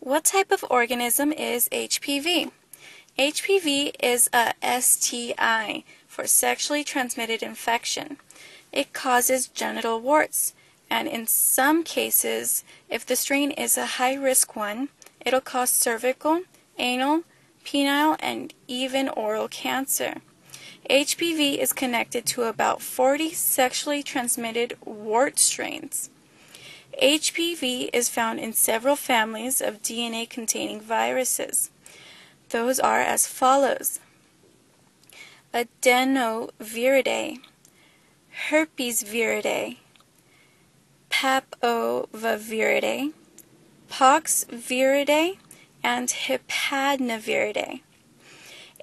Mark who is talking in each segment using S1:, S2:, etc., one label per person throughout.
S1: What type of organism is HPV? HPV is a STI for sexually transmitted infection. It causes genital warts, and in some cases, if the strain is a high-risk one, it'll cause cervical, anal, penile, and even oral cancer. HPV is connected to about 40 sexually transmitted wart strains. HPV is found in several families of DNA-containing viruses. Those are as follows: Adenoviridae, Herpesviridae, Papoviridae, Poxviridae, and Hypadnaviridae.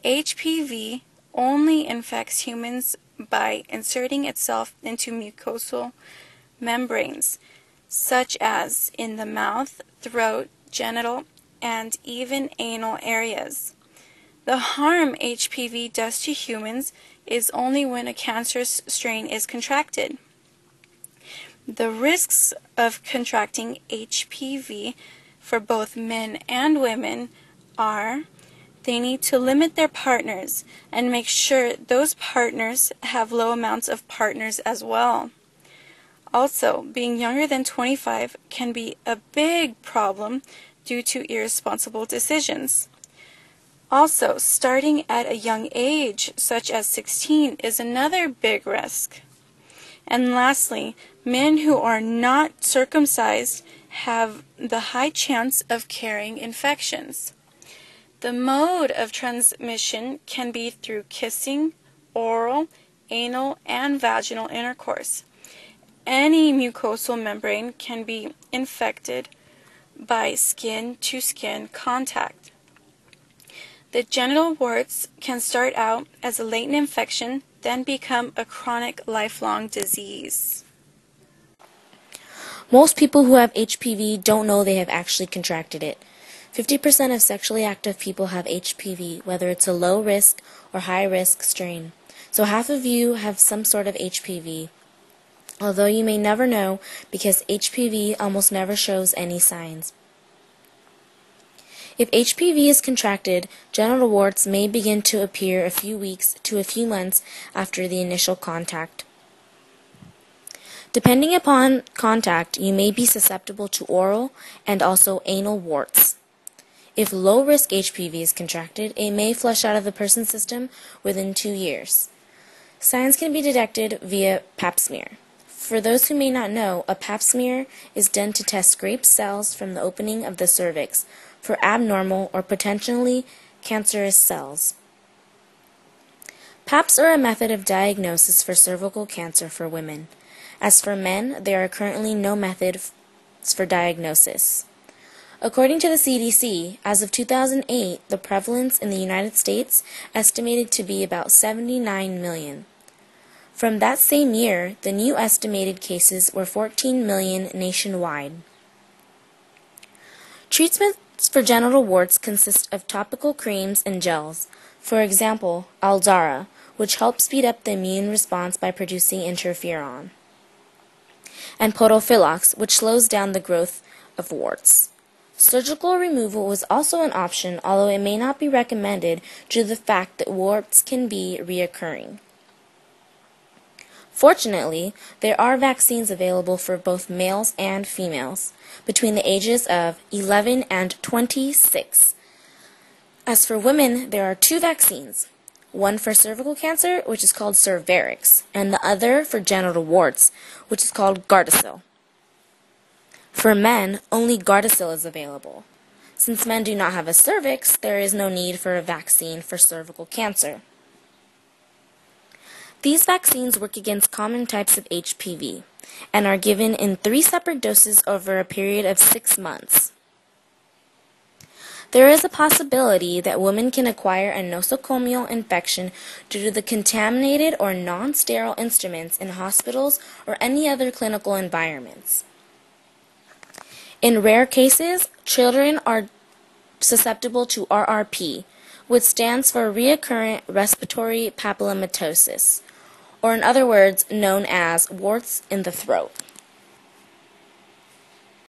S1: HPV only infects humans by inserting itself into mucosal membranes, such as in the mouth, throat, genital, and even anal areas. The harm HPV does to humans is only when a cancerous strain is contracted. The risks of contracting HPV for both men and women are: they need to limit their partners and make sure those partners have low amounts of partners as well. Also, being younger than 25 can be a big problem due to irresponsible decisions. Also, starting at a young age, such as 16, is another big risk. And lastly, men who are not circumcised have the high chance of carrying infections. The mode of transmission can be through kissing, oral, anal, and vaginal intercourse. Any mucosal membrane can be infected by skin-to-skin contact. The genital warts can start out as a latent infection, then become a chronic lifelong disease.
S2: Most people who have HPV don't know they have actually contracted it. 50% of sexually active people have HPV, whether it's a low-risk or high-risk strain. So half of you have some sort of HPV, although you may never know because HPV almost never shows any signs. If HPV is contracted, genital warts may begin to appear a few weeks to a few months after the initial contact. Depending upon contact, you may be susceptible to oral and also anal warts. If low-risk HPV is contracted, it may flush out of the person's system within 2 years. Signs can be detected via pap smear. For those who may not know, a pap smear is done to test scraped cells from the opening of the cervix for abnormal or potentially cancerous cells. PAPs are a method of diagnosis for cervical cancer for women. As for men, there are currently no methods for diagnosis. According to the CDC, as of 2008, the prevalence in the United States estimated to be about 79 million. From that same year, the new estimated cases were 14 million nationwide. Treatments for genital warts consist of topical creams and gels. For example, Aldara, which helps speed up the immune response by producing interferon, and Podophylax, which slows down the growth of warts. Surgical removal was also an option, although it may not be recommended due to the fact that warts can be reoccurring. Fortunately, there are vaccines available for both males and females between the ages of 11 and 26. As for women, there are 2 vaccines, one for cervical cancer, which is called Cervarix, and the other for genital warts, which is called Gardasil. For men, only Gardasil is available. Since men do not have a cervix, there is no need for a vaccine for cervical cancer. These vaccines work against common types of HPV and are given in 3 separate doses over a period of 6 months. There is a possibility that women can acquire a nosocomial infection due to the contaminated or non-sterile instruments in hospitals or any other clinical environments. In rare cases, children are susceptible to RRP, which stands for recurrent respiratory papillomatosis, or in other words, known as warts in the throat.